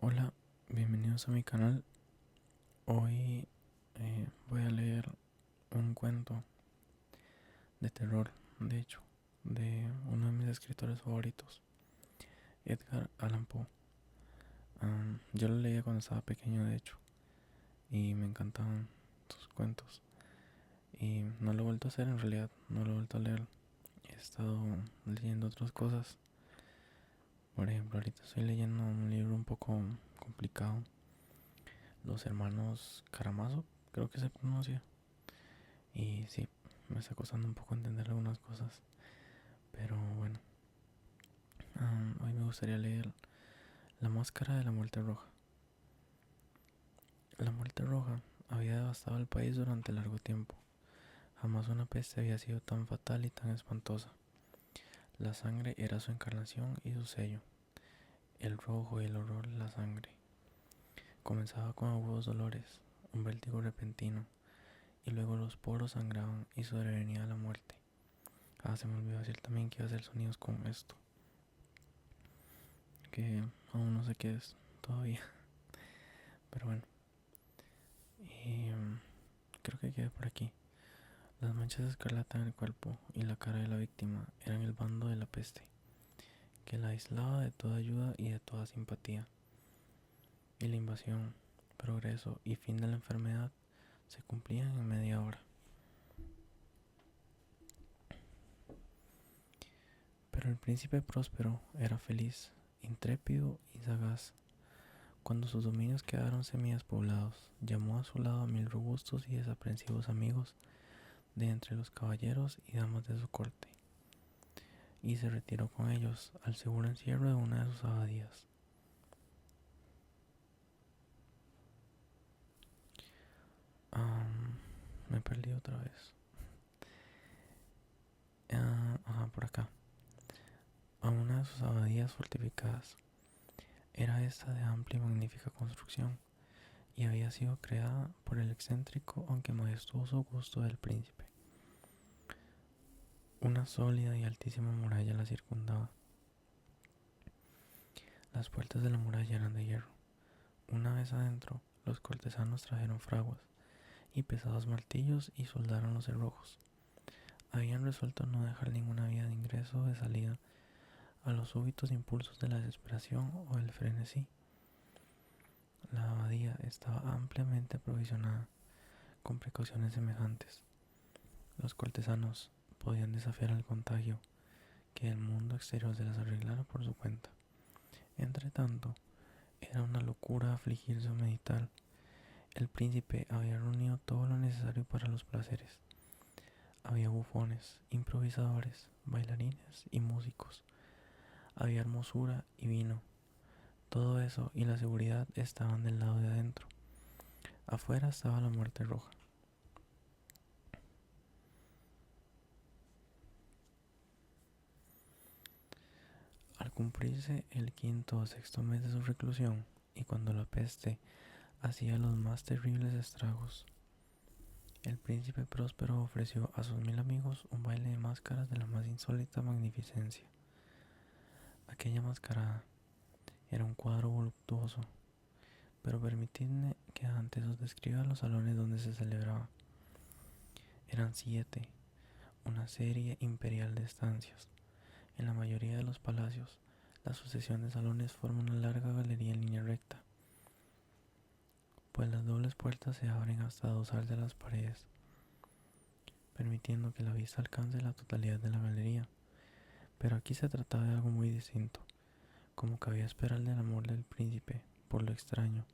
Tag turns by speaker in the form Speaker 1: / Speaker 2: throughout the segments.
Speaker 1: Hola, bienvenidos a mi canal. Hoy voy a leer un cuento de terror, de hecho, de uno de mis escritores favoritos, Edgar Allan Poe. Yo lo leía cuando estaba pequeño, de hecho, y me encantaban sus cuentos. Y no lo he vuelto a hacer, en realidad, no lo he vuelto a leer. He estado leyendo otras cosas. Por ejemplo, ahorita estoy leyendo un libro un poco complicado, Los Hermanos Karamazov, creo que se pronuncia. Y sí, me está costando un poco entender algunas cosas. Pero bueno, hoy me gustaría leer La Máscara de la Muerte Roja. La Muerte Roja había devastado el país durante largo tiempo. Jamás una peste había sido tan fatal y tan espantosa. La sangre era su encarnación y su sello. El rojo y el horror de la sangre. Comenzaba con agudos dolores, un vértigo repentino, y luego los poros sangraban y sobrevenía la muerte. Se me olvidó decir también que iba a hacer sonidos con esto, que aún no sé qué es todavía. Pero bueno, y creo que quedé por aquí. Las manchas escarlata en el cuerpo y la cara de la víctima eran el bando de la peste, que la aislaba de toda ayuda y de toda simpatía. Y la invasión, progreso y fin de la enfermedad se cumplían en media hora. Pero el príncipe próspero era feliz, intrépido y sagaz. Cuando sus dominios quedaron semidespoblados, llamó a su lado a 1000 robustos y desaprensivos amigos de entre los caballeros y damas de su corte, y se retiró con ellos al seguro encierro de una de sus abadías. Me perdí otra vez. Por acá. A una de sus abadías fortificadas. Era esta de amplia y magnífica construcción, y había sido creada por el excéntrico aunque majestuoso gusto del príncipe. Una sólida y altísima muralla la circundaba. Las puertas de la muralla eran de hierro. Una vez adentro, los cortesanos trajeron fraguas y pesados martillos y soldaron los cerrojos. Habían resuelto no dejar ninguna vía de ingreso o de salida a los súbitos impulsos de la desesperación o del frenesí. La abadía estaba ampliamente aprovisionada con precauciones semejantes. Los cortesanos podían desafiar al contagio que el mundo exterior se las arreglara por su cuenta. Entretanto, era una locura afligirse o meditar. El príncipe había reunido todo lo necesario para los placeres. Había bufones, improvisadores, bailarines y músicos. Había hermosura y vino. Todo eso y la seguridad estaban del lado de adentro. Afuera estaba la muerte roja. Al cumplirse el quinto o sexto mes de su reclusión, y cuando la peste hacía los más terribles estragos, el príncipe próspero ofreció a sus 1000 amigos un baile de máscaras de la más insólita magnificencia. Aquella mascarada era un cuadro voluptuoso, pero permitidme que antes os describa los salones donde se celebraba. Eran 7, una serie imperial de estancias. En la mayoría de los palacios, la sucesión de salones forma una larga galería en línea recta, pues las dobles puertas se abren hasta adosar de las paredes, permitiendo que la vista alcance la totalidad de la galería. Pero aquí se trataba de algo muy distinto, como cabía esperar del amor del príncipe, por lo extraño.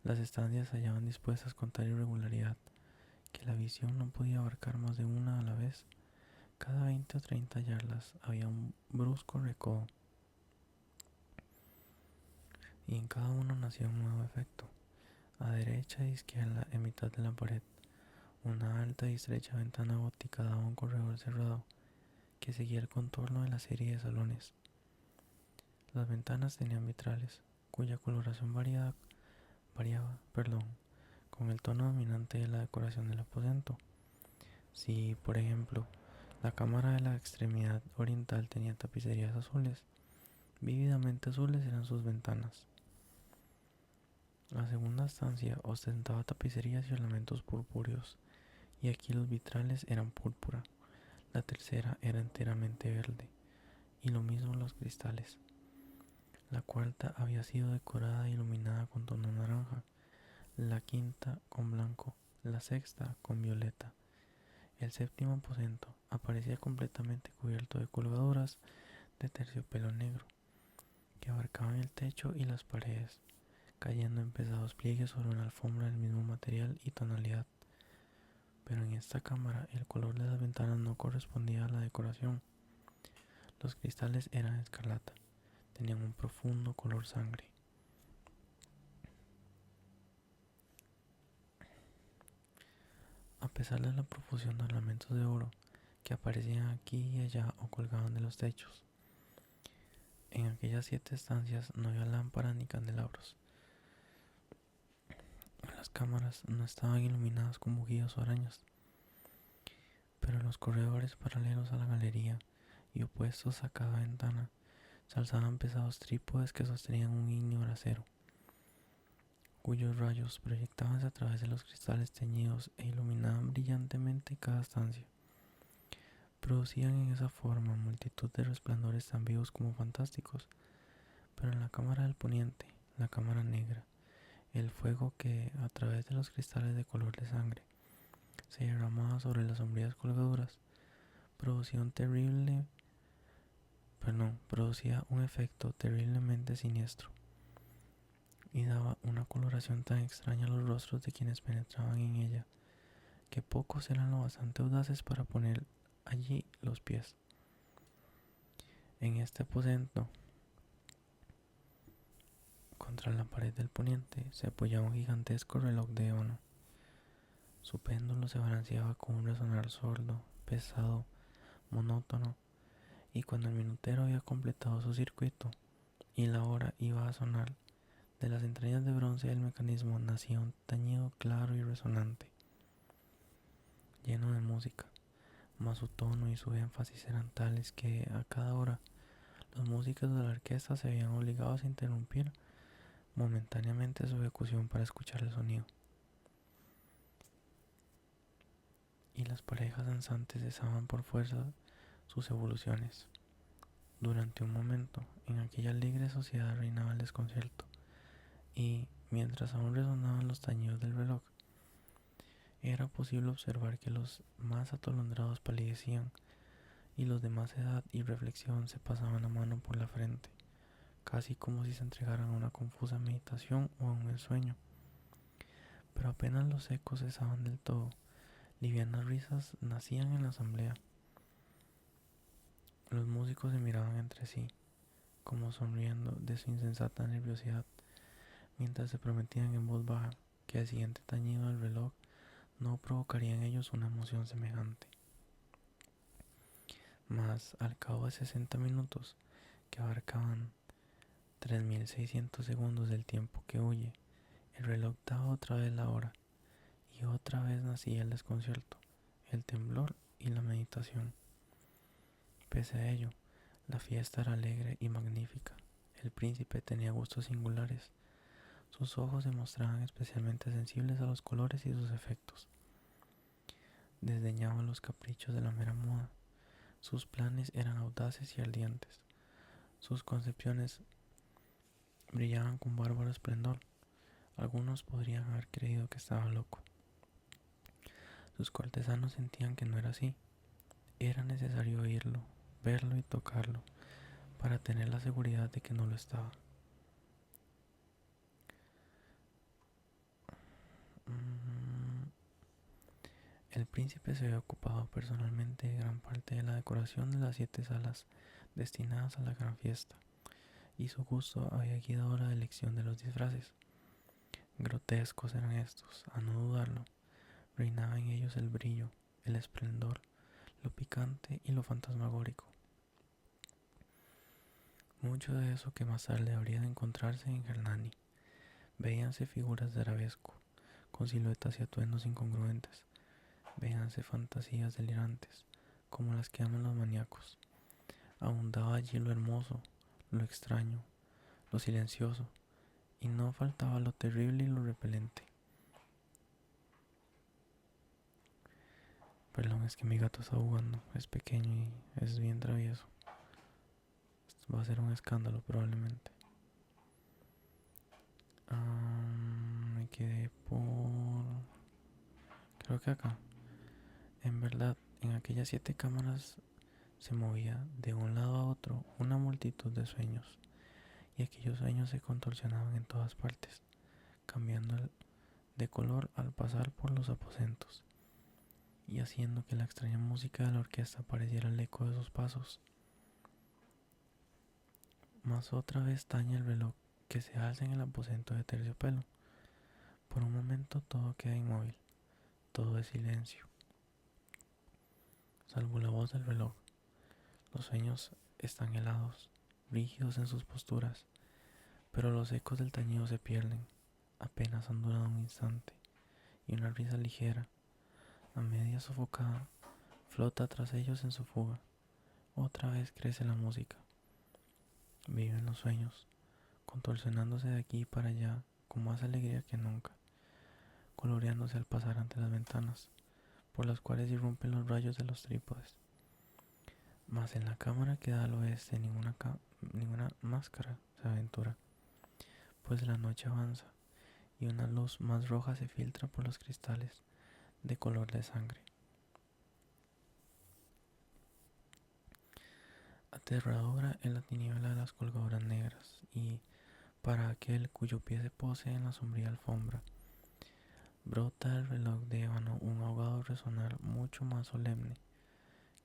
Speaker 1: Las estancias se hallaban dispuestas con tal irregularidad que la visión no podía abarcar más de una a la vez. Cada 20 o 30 yardas había un brusco recodo, y en cada uno nacía un nuevo efecto. A derecha e izquierda, en mitad de la pared, una alta y estrecha ventana gótica daba a un corredor cerrado que seguía el contorno de la serie de salones. Las ventanas tenían vitrales, cuya coloración variaba con el tono dominante de la decoración del aposento. Si, por ejemplo, la cámara de la extremidad oriental tenía tapicerías azules, vívidamente azules eran sus ventanas. La segunda estancia ostentaba tapicerías y ornamentos purpúreos, y aquí los vitrales eran púrpura. La tercera era enteramente verde, y lo mismo los cristales. La cuarta había sido decorada e iluminada con tono naranja, la quinta con blanco, la sexta con violeta. El séptimo aposento aparecía completamente cubierto de colgaduras de terciopelo negro, que abarcaban el techo y las paredes, cayendo en pesados pliegues sobre una alfombra del mismo material y tonalidad. Pero en esta cámara el color de las ventanas no correspondía a la decoración. Los cristales eran escarlata, tenían un profundo color sangre. A pesar de la profusión de ornamentos de oro que aparecían aquí y allá o colgaban de los techos, en aquellas 7 estancias no había lámparas ni candelabros. Las cámaras no estaban iluminadas con bujías o arañas, pero en los corredores paralelos a la galería y opuestos a cada ventana se alzaban pesados trípodes que sostenían un guiño brasero, cuyos rayos proyectábanse a través de los cristales teñidos e iluminaban brillantemente cada estancia. Producían en esa forma multitud de resplandores tan vivos como fantásticos, pero en la cámara del poniente, la cámara negra, el fuego que, a través de los cristales de color de sangre, se derramaba sobre las sombrías colgaduras, producía un efecto terriblemente siniestro y daba una coloración tan extraña a los rostros de quienes penetraban en ella, que pocos eran lo bastante audaces para poner allí los pies. En este aposento, contra la pared del poniente, se apoyaba un gigantesco reloj de ébano. Su péndulo se balanceaba con un resonar sordo, pesado, monótono, y cuando el minutero había completado su circuito y la hora iba a sonar, de las entrañas de bronce del mecanismo nacía un tañido claro y resonante, lleno de música, mas su tono y su énfasis eran tales que a cada hora los músicos de la orquesta se veían obligados a interrumpir momentáneamente su ejecución para escuchar el sonido, y las parejas danzantes cesaban por fuerza sus evoluciones. Durante un momento, en aquella alegre sociedad reinaba el desconcierto, y, mientras aún resonaban los tañidos del reloj, era posible observar que los más atolondrados palidecían y los de más edad y reflexión se pasaban la mano por la frente, casi como si se entregaran a una confusa meditación o a un ensueño. Pero apenas los ecos cesaban del todo, livianas risas nacían en la asamblea. Los músicos se miraban entre sí, como sonriendo de su insensata nerviosidad, mientras se prometían en voz baja que el siguiente tañido del reloj no provocaría en ellos una emoción semejante. Mas al cabo de 60 minutos, que abarcaban 3600 segundos del tiempo que huye, el reloj daba otra vez la hora, y otra vez nacía el desconcierto, el temblor y la meditación. Pese a ello, la fiesta era alegre y magnífica. El príncipe tenía gustos singulares. Sus ojos se mostraban especialmente sensibles a los colores y sus efectos. Desdeñaba los caprichos de la mera moda. Sus planes eran audaces y ardientes. Sus concepciones brillaban con bárbaro esplendor. Algunos podrían haber creído que estaba loco. Sus cortesanos sentían que no era así. Era necesario oírlo, verlo y tocarlo para tener la seguridad de que no lo estaba. El príncipe se había ocupado personalmente de gran parte de la decoración de las 7 salas destinadas a la gran fiesta, y su gusto había guiado la elección de los disfraces. Grotescos eran estos, a no dudarlo. Reinaba en ellos el brillo, el esplendor, lo picante y lo fantasmagórico. Mucho de eso que más tarde habría de encontrarse en Hernani. Veíanse figuras de arabesco, con siluetas y atuendos incongruentes. Veíanse fantasías delirantes, como las que aman los maníacos. Abundaba allí lo hermoso, lo extraño, lo silencioso, y no faltaba lo terrible y lo repelente. Perdón, es que mi gato está jugando, es pequeño y es bien travieso. Esto va a ser un escándalo probablemente. Me quedé por... creo que acá. En verdad, en aquellas 7 cámaras se movía de un lado a otro una multitud de sueños, y aquellos sueños se contorsionaban en todas partes, cambiando de color al pasar por los aposentos, y haciendo que la extraña música de la orquesta pareciera el eco de sus pasos. Mas otra vez tañe el reloj que se alza en el aposento de terciopelo. Por un momento todo queda inmóvil, todo es silencio, salvo la voz del reloj. Los sueños están helados, rígidos en sus posturas, pero los ecos del tañido se pierden, apenas han durado un instante, y una risa ligera, a media sofocada, flota tras ellos en su fuga. Otra vez crece la música. Viven los sueños, contorsionándose de aquí para allá con más alegría que nunca, coloreándose al pasar ante las ventanas, por las cuales irrumpen los rayos de los trípodes. Mas en la cámara que da al oeste ninguna máscara se aventura, pues la noche avanza y una luz más roja se filtra por los cristales de color de sangre. Aterradora en la tiniebla de las colgaduras negras, y para aquel cuyo pie se pose en la sombría alfombra, brota del reloj de ébano un ahogado resonar mucho más solemne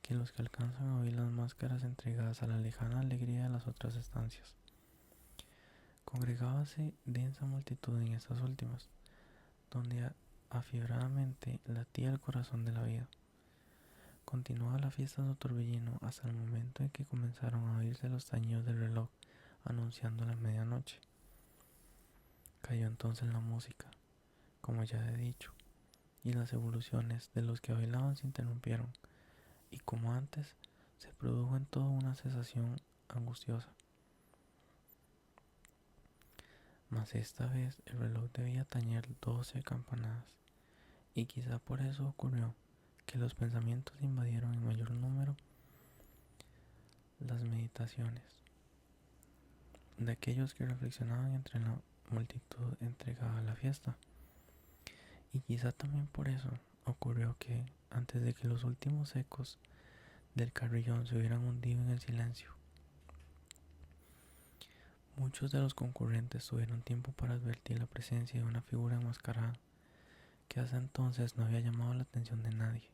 Speaker 1: que los que alcanzan a oír las máscaras entregadas a la lejana alegría de las otras estancias. Congregábase densa multitud en estas últimas, donde afiebradamente latía el corazón de la vida. Continuaba la fiesta de Torbellino hasta el momento en que comenzaron a oírse los tañidos del reloj anunciando la medianoche. Cayó entonces la música, como ya he dicho, y las evoluciones de los que bailaban se interrumpieron, y como antes, se produjo en todo una cesación angustiosa. Mas esta vez el reloj debía tañer 12 campanadas, y quizá por eso ocurrió que los pensamientos invadieron en mayor número las meditaciones de aquellos que reflexionaban entre la multitud entregada a la fiesta. Y quizá también por eso ocurrió que, antes de que los últimos ecos del carrillón se hubieran hundido en el silencio, muchos de los concurrentes tuvieron tiempo para advertir la presencia de una figura enmascarada que hasta entonces no había llamado la atención de nadie.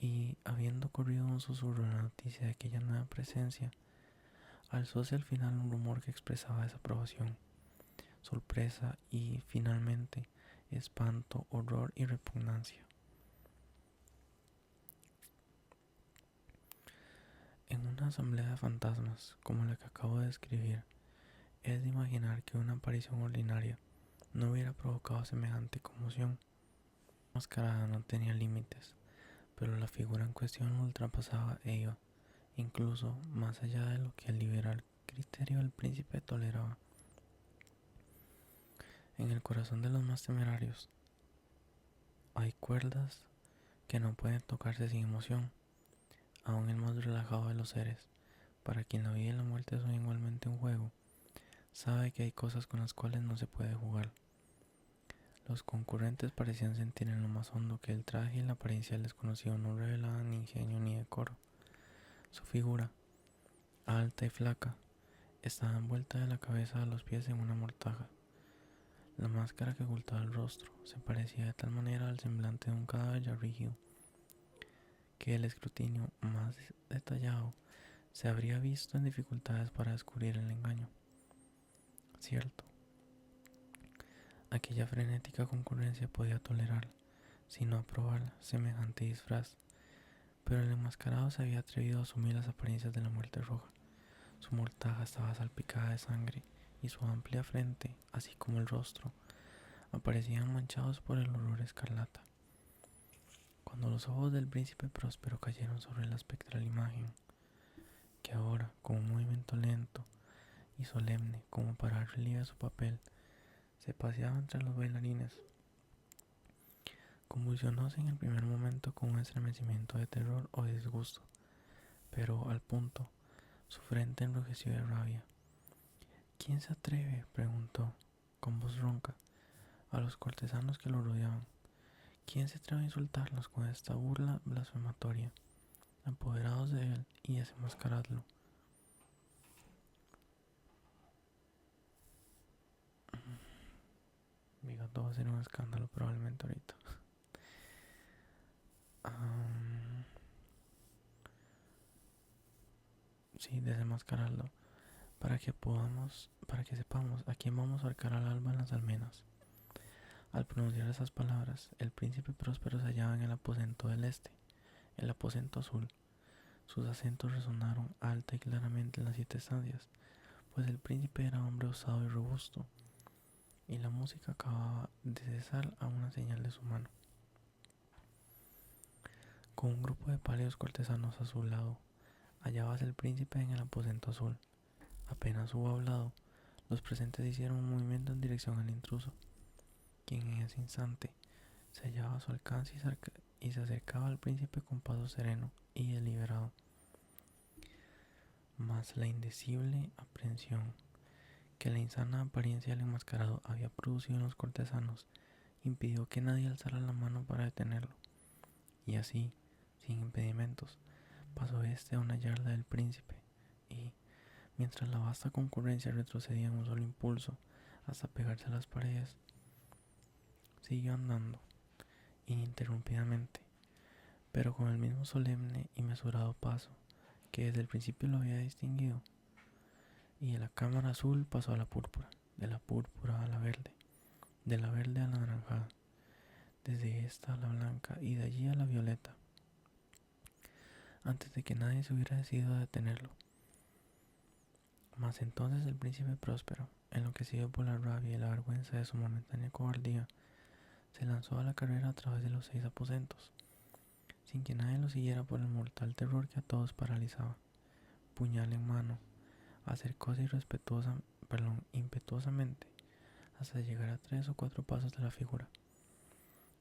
Speaker 1: Y, habiendo corrido un susurro la noticia de aquella nueva presencia, alzóse al final un rumor que expresaba desaprobación, sorpresa y, finalmente, espanto, horror y repugnancia. En una asamblea de fantasmas, como la que acabo de describir, es de imaginar que una aparición ordinaria no hubiera provocado semejante conmoción. La mascarada no tenía límites, pero la figura en cuestión ultrapasaba e iba, incluso más allá de lo que el liberal criterio del príncipe toleraba. En el corazón de los más temerarios hay cuerdas que no pueden tocarse sin emoción. Aún el más relajado de los seres, para quien la vida y la muerte son igualmente un juego, sabe que hay cosas con las cuales no se puede jugar. Los concurrentes parecían sentir en lo más hondo que el traje y la apariencia del desconocido no revelaban ni ingenio ni decoro. Su figura, alta y flaca, estaba envuelta de la cabeza a los pies en una mortaja. La máscara que ocultaba el rostro se parecía de tal manera al semblante de un cadáver ya rígido, que el escrutinio más detallado se habría visto en dificultades para descubrir el engaño. Cierto, aquella frenética concurrencia podía tolerar, si no aprobar, semejante disfraz, pero el enmascarado se había atrevido a asumir las apariencias de la muerte roja. Su mortaja estaba salpicada de sangre y su amplia frente, así como el rostro, aparecían manchados por el horror escarlata. Cuando los ojos del príncipe próspero cayeron sobre la espectral imagen, que ahora, con un movimiento lento y solemne como para dar relieve a su papel, se paseaba entre los bailarines. Convulsionóse en el primer momento con un estremecimiento de terror o de disgusto, pero al punto, su frente enrojeció de rabia. ¿Quién se atreve?, preguntó, con voz ronca, a los cortesanos que lo rodeaban. ¿Quién se atreve a insultarlos con esta burla blasfematoria? Apoderados de él y desenmascaradlo. Mi gato va a ser un escándalo probablemente ahorita. Sí, desenmascararlo. Para que sepamos a quién vamos a ahorcar al alba en las almenas. Al pronunciar esas palabras, el príncipe Próspero se hallaba en el aposento del este, el aposento azul. Sus acentos resonaron alta y claramente en las 7 estancias, pues el príncipe era hombre osado y robusto, y la música acababa de cesar a una señal de su mano. Con un grupo de pálidos cortesanos a su lado, hallábase el príncipe en el aposento azul. Apenas hubo hablado, los presentes hicieron un movimiento en dirección al intruso, quien en ese instante se hallaba a su alcance y se acercaba al príncipe con paso sereno y deliberado. Mas la indecible aprensión que la insana apariencia del enmascarado había producido en los cortesanos impidió que nadie alzara la mano para detenerlo, y así, sin impedimentos, pasó este a una yarda del príncipe, y, mientras la vasta concurrencia retrocedía en un solo impulso hasta pegarse a las paredes, siguió andando, ininterrumpidamente, pero con el mismo solemne y mesurado paso que desde el principio lo había distinguido, y de la cámara azul pasó a la púrpura, de la púrpura a la verde, de la verde a la anaranjada, desde esta a la blanca y de allí a la violeta, antes de que nadie se hubiera decidido a detenerlo. Mas entonces el príncipe Próspero, enloquecido por la rabia y la vergüenza de su momentánea cobardía, se lanzó a la carrera a través de los 6 aposentos, sin que nadie lo siguiera por el mortal terror que a todos paralizaba. Puñal en mano, acercóse impetuosamente hasta llegar a 3 o 4 pasos de la figura,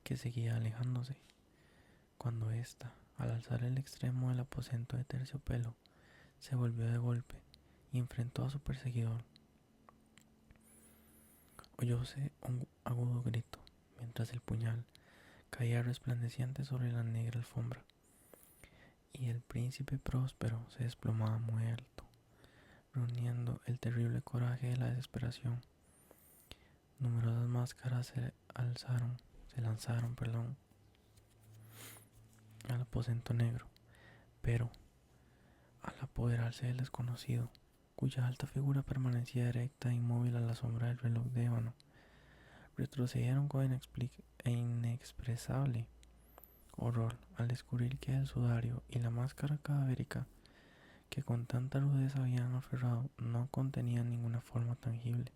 Speaker 1: que seguía alejándose, cuando ésta, al alzar el extremo del aposento de terciopelo, se volvió de golpe y enfrentó a su perseguidor. Oyóse un agudo grito, mientras el puñal caía resplandeciente sobre la negra alfombra, y el príncipe Próspero se desplomaba muerto, reuniendo el terrible coraje de la desesperación. Numerosas máscaras se lanzaron, al aposento negro, pero, al apoderarse del desconocido, cuya alta figura permanecía erecta e inmóvil a la sombra del reloj de ébano, retrocedieron con inexpresable horror al descubrir que el sudario y la máscara cadavérica que con tanta rudeza habían aferrado no contenían ninguna forma tangible.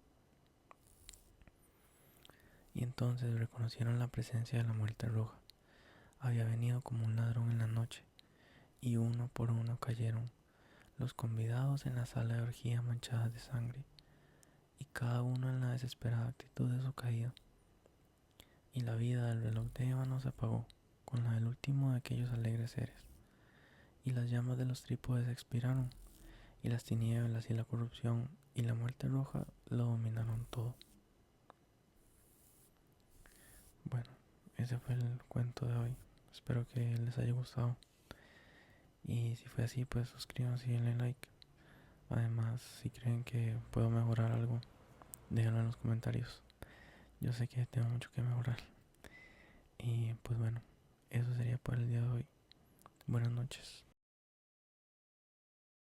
Speaker 1: Y entonces reconocieron la presencia de la muerte roja. Había venido como un ladrón en la noche, y uno por uno cayeron los convidados en la sala de orgía manchada de sangre, y cada uno en la desesperada actitud de su caída. Y la vida del reloj de ébano se apagó con la del último de aquellos alegres seres, y las llamas de los trípodes expiraron, y las tinieblas y la corrupción y la muerte roja lo dominaron todo. Bueno, ese fue el cuento de hoy. Espero que les haya gustado. Y si fue así, pues suscríbanse y denle like. Además, si creen que puedo mejorar algo, déjenlo en los comentarios. Yo sé que tengo mucho que mejorar. Y pues bueno, eso sería por el día de hoy. Buenas noches.